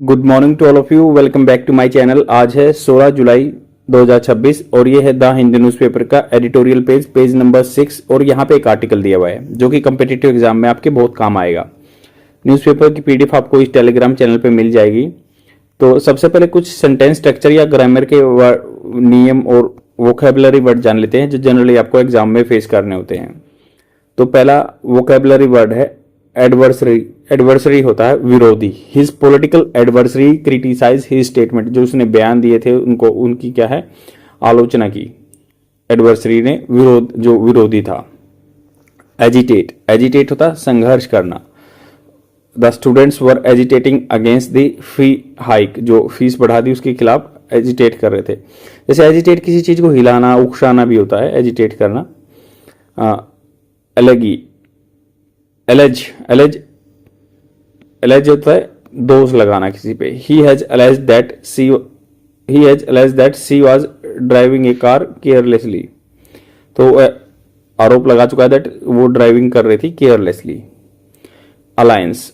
Good morning to all of you. Welcome back to my channel. आज है 16 जुलाई 2026 और ये है द हिंदू न्यूज़पेपर का एडिटोरियल पेज, पेज नंबर 6। और यहाँ पे एक आर्टिकल दिया हुआ है जो कि कम्पिटिटिव एग्जाम में आपके बहुत काम आएगा। न्यूज़पेपर की पीडीएफ आपको इस टेलीग्राम चैनल पे मिल जाएगी। तो सबसे पहले कुछ सेंटेंस स्ट्रक्चर या ग्रामर के नियम और वोकेबलरी वर्ड जान लेते हैं जो जनरली आपको एग्जाम में फेस करने होते हैं। तो पहला वोकेबलरी वर्ड है एडवर्सरी। एडवर्सरी होता है विरोधी। His political adversary criticize his statement. जो उसने बयान दिए थे उनको उनकी क्या है, आलोचना की। एडवर्सरी ने जो विरोधी था। एजिटेट। एजिटेट होता है संघर्ष करना। The students were agitating against the fee hike. जो फीस बढ़ा दी उसके खिलाफ एजिटेट कर रहे थे। जैसे एजिटेट किसी चीज को हिलाना उकसाना भी होता है, एजिटेट करना। एलेगी। एलेज। एलेज एलेज होता है दोष लगाना किसी पे। He has alleged that she was driving A car carelessly. तो आरोप लगा चुका है दैट वो ड्राइविंग कर रही थी केयरलेसली। अलायंस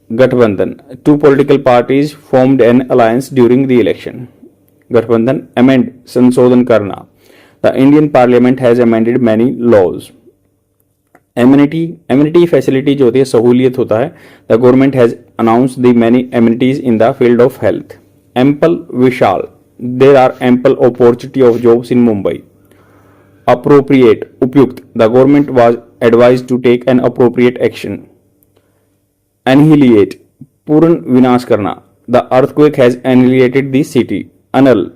गठबंधन। Two political parties formed an alliance during the election. गठबंधन। अमेंड संशोधन करना। The Indian parliament has amended many laws. Amenity. Amenity facility जो होती है सहूलियत होता है। The government has announced the many amenities in the field of health. Ample विशाल। There are ample opportunity of jobs in Mumbai. Appropriate उपयुक्त। The government was advise to take an appropriate action. एनहिलिएट पूर्ण विनाश करना। The earthquake has annihilated the city. Annul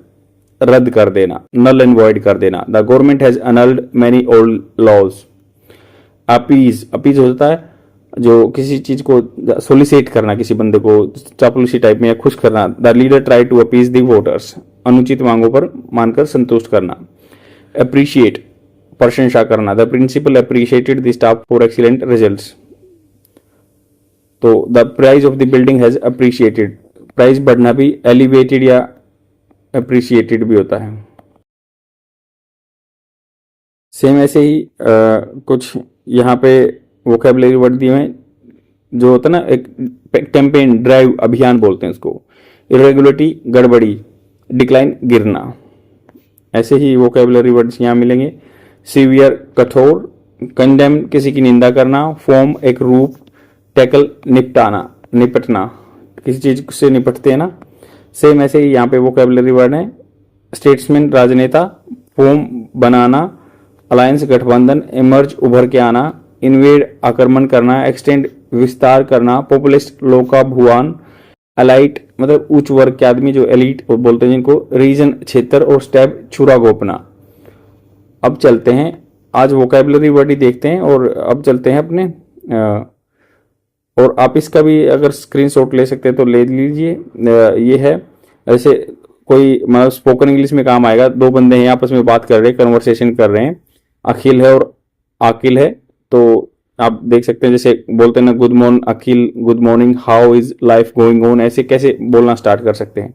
रद्द कर देना, null and void कर देना। The government has annulled many old laws. Appease. Appease होता है जो किसी चीज को सोलिसिट करना, किसी बंदे को चापलूसी टाइप में या खुश करना। The leader try to appease the voters. अनुचित मांगों पर मानकर संतुष्ट करना। अप्रिशिएट प्रशंसा करना। The principal appreciated the staff for excellent results. तो the price of the building has appreciated. Price बढ़ना भी एलिवेटेड या अप्रिशिएटेड भी होता है। सेम ऐसे ही कुछ यहाँ पे वोकेबलरी वर्ड दिए हैं जो होता है ना, एक कैंपेन ड्राइव अभियान बोलते हैं उसको। इरेगुलरिटी गड़बड़ी। डिक्लाइन गिरना। ऐसे ही वोकेबलरी वर्ड्स यहाँ मिलेंगे। सीवियर कठोर। कंडेम किसी की निंदा करना। फॉर्म एक रूप। टैकल निपटाना निपटना, किसी चीज से निपटते हैं ना। सेम ऐसे ही यहाँ पे वोकेबलरी वर्ड है। स्टेट्समैन राजनेता। फॉर्म बनाना। अलायंस गठबंधन। इमर्ज उभर के आना। इन्वेड आक्रमण करना। एक्सटेंड विस्तार करना। पॉपुलिस्ट लोकाभुआन। अलाइट मतलब उच्च वर्ग के आदमी जो एलिट बोलते हैं जिनको। रीजन क्षेत्र। और स्टैब छुरा गोपना। अब चलते हैं, आज वोकेबलरी वर्ड ही देखते हैं और अब चलते हैं अपने और आप इसका भी अगर स्क्रीनशॉट ले सकते हैं तो ले लीजिए। ये है ऐसे कोई मतलब स्पोकन इंग्लिश में काम आएगा। दो बंदे हैं आपस में बात कर रहे हैं, कन्वर्सेशन कर रहे हैं। अखिल है और आकिल है। तो आप देख सकते हैं जैसे बोलते हैं ना, good morning Akhil, good morning, how is life going on. ऐसे कैसे बोलना स्टार्ट कर सकते हैं।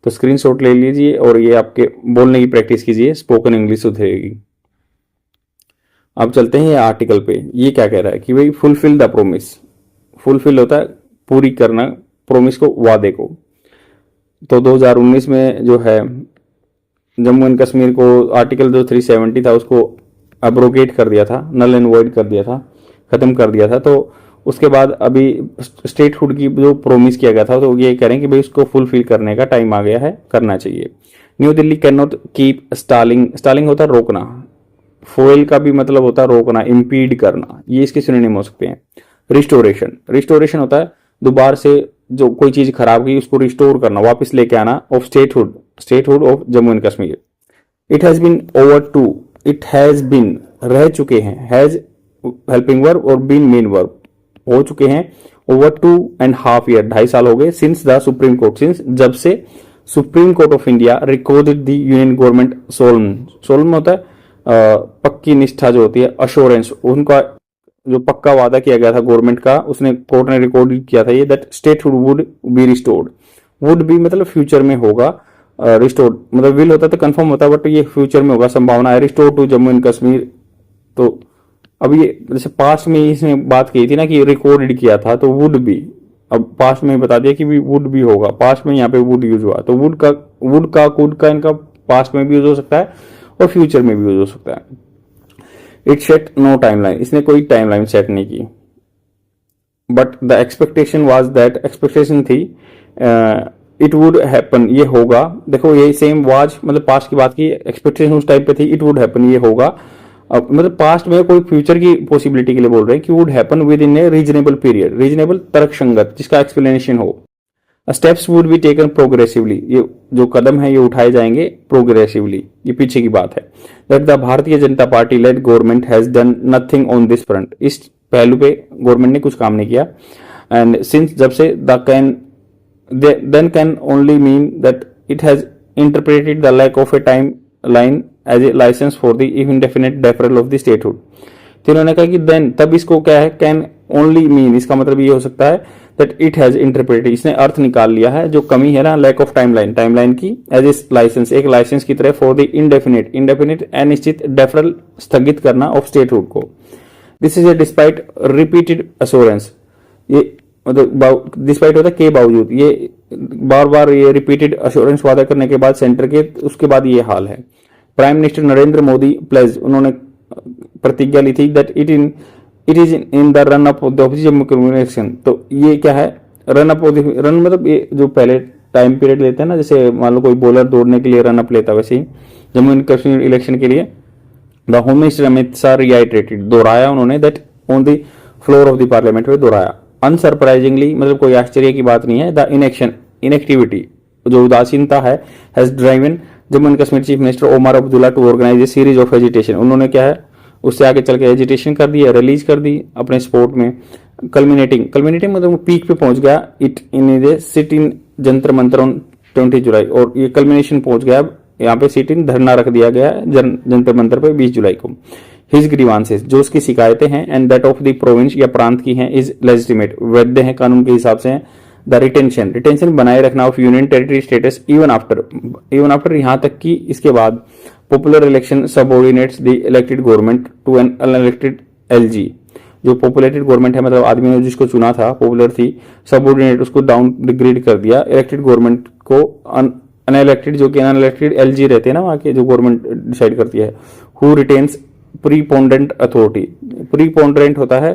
तो स्क्रीनशॉट ले लीजिए और ये आपके बोलने की प्रैक्टिस कीजिए, स्पोकन इंग्लिश सुधरेगी। अब चलते हैं ये आर्टिकल पे। ये क्या कह रहा है कि भाई फुलफिल द प्रोमिस। फुलफिल होता है पूरी करना, प्रोमिस को, वादे को। तो 2019 में जो है जम्मू एंड कश्मीर को आर्टिकल जो 370 था उसको अब्रोगेट कर दिया था, नल एंड वॉइड कर दिया था, खत्म कर दिया था। तो उसके बाद अभी स्टेटहुड की जो प्रोमिस किया गया था तो ये कह रहे हैं कि भाई उसको फुलफिल करने का टाइम आ गया है, करना चाहिए। New Delhi can not keep Starling. Starling होता है रोकना। फोइल का भी मतलब होता है रोकना, इम्पीड करना। ये इसके सिनोनिम हो सकते हैं। रिस्टोरेशन। रिस्टोरेशन होता है दोबारा से जो कोई चीज खराब हुई उसको रिस्टोर करना, वापस लेके आना। Of statehood. Statehood of Jammu and Kashmir. It has been over to. It has been रह चुके हैं। हैज हेल्पिंग वर्ब और बीन मेन वर्ब हो चुके हैं। ओवर 2.5 ईयर 2.5 साल हो गए। Since the Supreme Court. Since जब से Supreme Court of India recorded the union government solemn. Solemn होता है पक्की निष्ठा जो होती है, अश्योरेंस। उनका जो पक्का वादा किया गया था गवर्नमेंट का, उसने कोर्ट ने रिकॉर्ड किया था ये, that statehood would be restored. Would be मतलब फ्यूचर में होगा, रिस्टोर्ड मतलब विल होता है तो कंफर्म होता है, बट ये फ्यूचर में होगा, संभावना है। Restore to Jammu and Kashmir. तो अब ये जैसे पास्ट में इसने बात की थी ना कि रिकॉर्डेड किया था, तो वुड बी अब पास्ट में बता दिया कि भी वुड भी होगा, पास्ट में यहाँ पे वुड यूज हुआ, तो वुड का कुड का इनका पास्ट में भी यूज हो सकता है और फ्यूचर में भी यूज हो सकता है। इट सेट नो टाइमलाइन, इसने कोई टाइमलाइन सेट नहीं की। But the expectation was that, expectation थी इट वुड हैपन, ये होगा। देखो ये सेम वाज मतलब पास्ट की बात की, एक्सपेक्टेशन उस टाइप पे थी इट वुड हैपन, ये होगा। अब मतलब पास्ट में कोई फ्यूचर की पॉसिबिलिटी के लिए बोल रहे हैं कि would happen with in A reasonable period, reasonable तर्कसंगत, जिसका एक्सप्लेनेशन हो। Steps would be taken progressively, ये जो कदम है ये उठाए जाएंगे प्रोग्रेसिवली, ये पीछे की बात है। That the Bharatiya Janata party lead government has done nothing on this front, इस पहलू पे गवर्नमेंट ने कुछ काम नहीं किया। एंड सिंस, जब से, the can then can only mean that it has interpreted the lack of a timeline as a license for the indefinite deferral of the statehood। तो इन्होंने कहा कि then, तब इसको क्या है, can only mean, इसका मतलब ये हो सकता है that it has interpreted, इसने अर्थ निकाल लिया है, जो कमी है ना lack of timeline, टाइमलाइन की, as a license, एक लाइसेंस की तरह for the indefinite अनिश्चित deferral, स्थगित करना of statehood को। This is a despite repeated assurance, ये मतलब डिस्पाइट होता है के बावजूद, ये बार बार ये रिपीटेड अश्योरेंस वादा करने के बाद सेंटर के, उसके बाद ये हाल है। Prime minister Narendra Modi pledge, उन्होंने प्रतिज्ञा ली थी that it is in the run up of the Jammu communication. तो ये क्या है, रन अप, रन मतलब ये जो पहले टाइम पीरियड लेते हैं ना, जैसे मान लो कोई बॉलर दौड़ने के लिए रन अप लेता, वैसे ही जम्मू एंड कश्मीर इलेक्शन के लिए the home minister Amit Shah reiterated, दोहराया उन्होंने, that on the floor of the parliament में दोहराया। अनसरप्राइजिंगली, मतलब कोई आश्चर्य की बात नहीं है, द इनएक्टिविटी, जो उदासीनता है, has driven Jammu and Kashmir chief minister Omar Abdullah to organize a series of agitation. उन्होंने क्या है, उससे आगे चल के एजिटेशन कर दी, रिलीज कर दी अपने स्पोर्ट में। कल्मिनेटिंग मतलब पीक पे पहुंच गया, it in A sit in Jantar Mantar on 20 जुलाई, और ये कल्मिनेशन पहुंच गया, यहाँ पे सिट इन धरना रख दिया गया जंतर मंतर पे 20 जुलाई को। हिज ग्रीवांसेस, जो उसकी शिकायतें हैं, and that of the province या प्रांत की हैं, इज लेजिटिमेट, वैध है कानून के हिसाब से। द रिटेंशन बनाए रखना of union territory status even after यहाँ तक कि इसके बाद popular election subordinates the elected government to an unelected LG, जो पॉपुलेटेड गवर्नमेंट है, मतलब आदमी ने जिसको चुना था, पॉपुलर थी, सबऑर्डिनेट उसको डाउन ग्रेड कर दिया, इलेक्टेड गवर्नमेंट को अनइलेक्टेड, जो कि अनइलेक्टेड एलजी रहते हैं ना वहां के, जो गवर्नमेंट डिसाइड करती है। हु रिटेन्स प्रीपोंडेंट अथॉरिटी, प्रीपोंडेंट होता है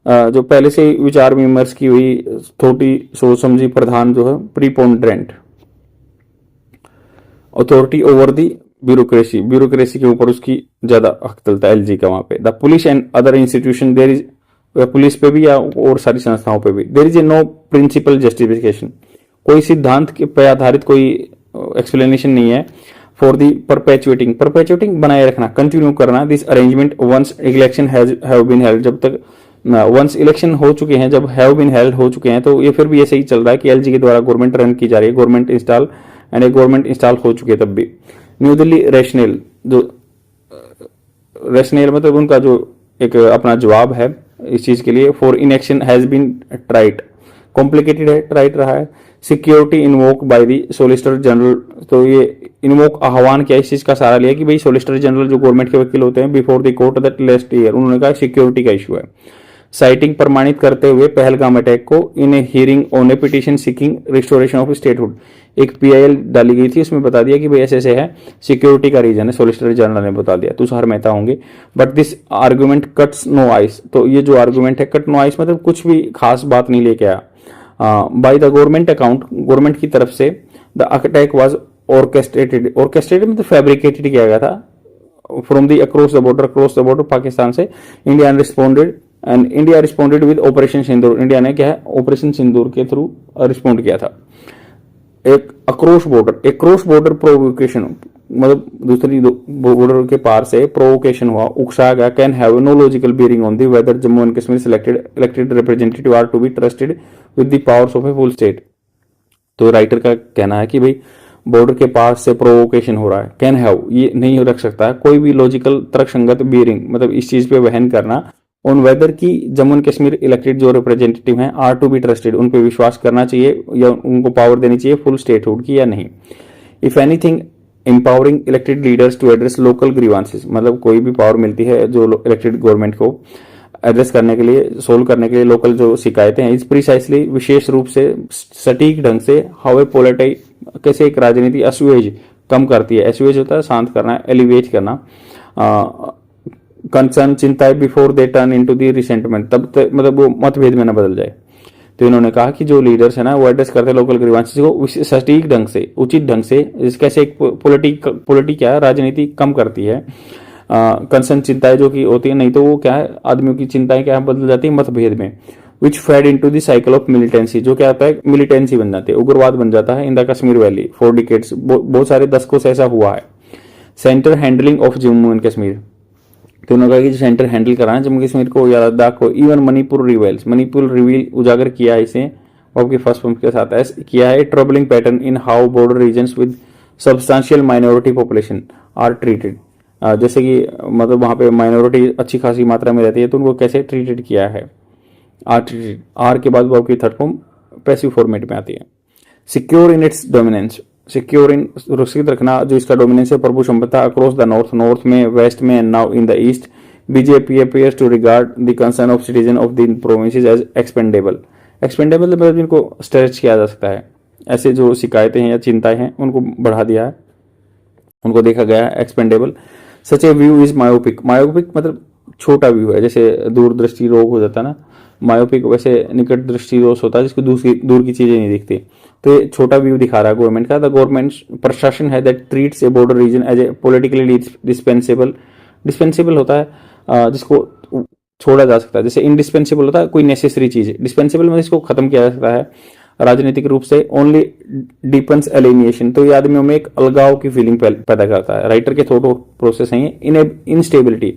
जो पहले से विचार विमर्श की हुई अथॉरिटी, सोच समझी प्रधान जो है, प्रीपोंडेंट अथॉरिटी ओवर दी ब्यूरोक्रेसी के ऊपर उसकी ज्यादा हक चलता है एलजी का वहां पे। The police and other institution, there is, police पे भी या और सारी संस्थाओं पे भी, there is a no principal justification, कोई सिद्धांत पे आधारित कोई एक्सप्लेनेशन नहीं है। फॉर दी परपेचुएटिंग बनाए रखना, कंटिन्यू करना, this arrangement once election have been held, जब तक वंस इलेक्शन हो चुके हैं, जब हैव बीन हेल्ड हो चुके हैं, तो ये फिर भी ऐसे ही चल रहा है कि एलजी के द्वारा गवर्नमेंट रन की जा रही है, गवर्नमेंट इंस्टॉल हो चुकी है तब भी। न्यू दिल्ली रैशनल, जो रैशनल मतलब उनका जो एक अपना जवाब है इस चीज के लिए, for inaction has been tried, complicated है, ट्राइट रहा है। Security invoke by the solicitor general, तो ये इन्वोक आह्वान किया, इस चीज का सहारा लिया कि भाई सोलिसिटर जनरल जो गवर्नमेंट के वकील होते हैं, before the court that last year, उन्होंने कहा सिक्योरिटी का इशू है। साइटिंग प्रमाणित करते हुए पहलगाम अटैक को, in a hearing on a petition seeking restoration of statehood, एक पीआईएल डाली गई थी, उसमें बता दिया कि भाई ऐसे ऐसे है, सिक्योरिटी का रीजन है, सोलिसिटर जनरल ने बता दिया, तुषार मेहता होंगे। But this argument cuts no ice, तो ये जो आर्गुमेंट है कट नो आइस मतलब कुछ भी खास बात नहीं लेके आया। By the government account, government की तरफ से, द अटैक वाज ऑर्केस्ट्रेटेड मतलब फैब्रिकेटेड किया गया था, from the across the border Pakistan से। India responded with operation Sindoor, India ने क्या है ऑपरेशन सिंदूर के थ्रू रिस्पॉन्ड किया था। एक क्रॉस बॉर्डर प्रोवोकेशन मतलब दूसरी बॉर्डर के पार से प्रोवोकेशन हुआ, उकसाया गया, can have no logical bearing on the whether Jammu and Kashmir elected representative are to be trusted with the powers of a full state. तो राइटर का कहना है कि भाई बॉर्डर के पास से प्रोवोकेशन हो रहा है, कैन हैव ये नहीं रख सकता है कोई भी लॉजिकल तर्कसंगत बियरिंग, मतलब इस चीज पे वहन करना, ऑन वेदर की जम्मू एंड कश्मीर इलेक्टेड जो रिप्रेजेंटेटिव हैं आर टू बी ट्रस्टेड, उन पे विश्वास करना चाहिए या उनको पावर देनी चाहिए फुल स्टेटहुड की या नहीं। If anything empowering elected leaders to address local grievances, मतलब कोई भी पावर मिलती है जो इलेक्टेड गवर्नमेंट को, एड्रेस करने के लिए, सोल्व करने के लिए लोकल जो शिकायतें हैं, इस प्रिसाइसली विशेष रूप से सटीक ढंग से हाउ ए पोलिटाई कैसे एक राजनीति असुएज कम करती है। असुएज होता है शांत करना, एलिवेट करना, कंसर्न चिंताएं before they turn into the resentment, तब तक मतलब वो मतभेद में न बदल जाए। तो इन्होंने कहा कि जो लीडर्स है ना वो एड्रेस करते हैं लोकल ग्रीवांसेस को सटीक ढंग से, उचित ढंग से, कैसे एक पॉलिटी क्या है, राजनीति कम करती है, कंसर्न चिंताएं जो कि होती है, नहीं तो वो क्या है आदमियों की चिंताएं क्या है बदल जाती है मतभेद में। Which fed into the cycle of militancy, जो क्या होता है मिलिटेंसी बन जाती है, उग्रवाद बन जाता है in the Kashmir valley for decades, बहुत सारे दशकों से ऐसा हुआ है। Centre handling of Jammu and Kashmir, तो उन्होंने कहा कि जो सेंटर हैंडल करा है जम्मू कश्मीर को या लद्दाख को, even Manipur reveals, Manipur reveal उजागर किया है इसे आपके फर्स्ट पंप के साथ ऐसे किया है। Troubling pattern in how border regions with substantial minority population are treated, जैसे कि मतलब वहां पे माइनॉरिटी अच्छी खासी मात्रा में रहती है तो उनको कैसे ट्रीटेड किया है। आर ट्रीटेड, आर के बाद आपकी थर्ड फॉर्म पैसिव फॉर्मेट में आती है। Secure in its dominance, secure in सुरक्षित रखना जो इसका डोमिनेंस है, प्रभु संपदा अक्रॉस द नॉर्थ, नॉर्थ में, वेस्ट में, and now in the east. BJP appears to regard the concern of citizen of the provinces as expendable, expendable मतलब जिनको स्ट्रेच किया जा सकता है, ऐसे जो शिकायतें हैं या चिंताएं हैं उनको बढ़ा दिया है, उनको देखा गया है expendable. Such a view is myopic, myopic मतलब छोटा व्यू है, जैसे दूरदृष्टि रोग हो जाता है ना, मायोपिक वैसे निकट दृष्टि दोष होता है जिसको दूर की चीजें नहीं दिखती, तो ये छोटा व्यू दिखा रहा है गवर्नमेंट का। द गवर्नमेंट प्रशासन है that treats a border region as a politically dispensable, dispensable होता है जिसको छोड़ा जा सकता है, जैसे इनडिस्पेंसेबल होता है कोई नेसेसरी चीज, डिस्पेंसेबल में इसको खत्म किया जा सकता है राजनीतिक रूप से। ओनली डीपन्स एलिमिनेशन, तो ये आदमियों में एक अलगाव की फीलिंग पैदा करता है। राइटर के थॉट प्रोसेस है इन इनस्टेबिलिटी,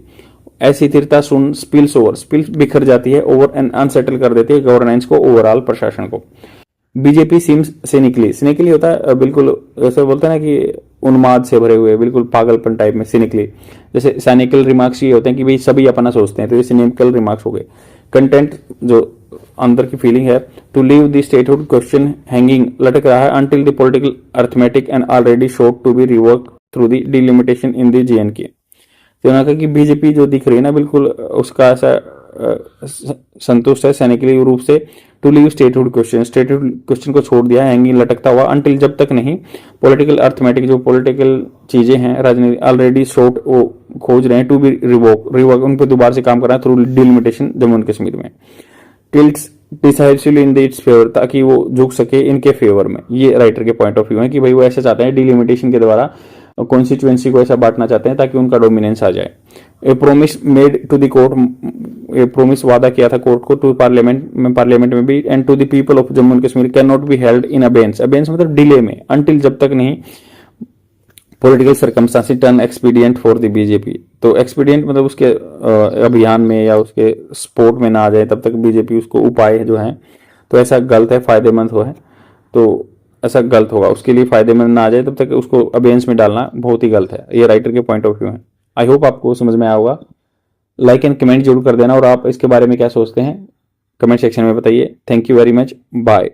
अस्थिरता सुन स्पिल्स ओवर, स्पिल्स बिखर जाती है, ओवर एंड अनसेटल कर देती है गवर्नेंस को, ओवरऑल प्रशासन को। बीजेपी सीम्स सिनिकली, सिनिकली होता है बिल्कुल ऐसे बोलते हैं ना कि उन्माद से भरे हुए, बिल्कुल पागलपन टाइप में, सिनिकली। जैसे सैनिकल रिमार्क्स ये होते हैं कि भाई सभी अपना सोचते हैं, तो ये सिनिकल रिमार्क्स हो गए। कंटेंट जो अंदर की फीलिंग है, to leave the statehood question hanging, लटक रहा है, until the political arithmetic and already showed to be rework through the delimitation in the JNK। तो उन्होंने कहा कि बीजेपी जो दिख रही है ना बिल्कुल उसका ऐसा संतुष्ट है सैनिकली रूप से, टू लीव स्टेटहुड क्वेश्चन को छोड़ दिया, हैंगिंग लटकता हुआ, अंटिल जब तक नहीं, पॉलिटिकल अर्थमेटिक जो पॉलिटिकल चीजें हैं राजनीति ऑलरेडी शॉर्ट वो खोज रहे हैं, टू बी रिवोक उन पर दोबारा से काम कर रहे हैं through delimitation Jammu and Kashmir में। Tilts decisively in the its favour, ताकि वो झुक सके इनके फेवर में, ये राइटर के पॉइंट ऑफ व्यू है कि भाई वो ऐसे चाहते हैं डिलिमिटेशन के द्वारा कॉन्स्टिट्यूएंसी को ऐसा बांटना चाहते हैं ताकि उनका डोमिनेंस आ जाए। A promise made to the court, a promise वादा किया था कोर्ट को, टू पार्लियामेंट में भी, and to the people of Jammu and Kashmir, can not be held in abeyance, abeyance मतलब डिले में, अंटिल जब तक नहीं political circumstances turn expedient for the BJP, तो एक्सपीडियंट मतलब उसके अभियान में या उसके सपोर्ट में ना आ जाए तब तक बीजेपी उसको उपाय जो है, तो ऐसा गलत है, फायदेमंद हो है, तो ऐसा गलत होगा, उसके लिए फायदेमंद ना आ जाए तब तक उसको अबेंस में डालना बहुत ही गलत है, ये राइटर के पॉइंट ऑफ व्यू है। आई होप आपको समझ में आया होगा। लाइक एंड कमेंट जरूर कर देना, और आप इसके बारे में क्या सोचते हैं कमेंट सेक्शन में बताइए। Thank you very much, bye.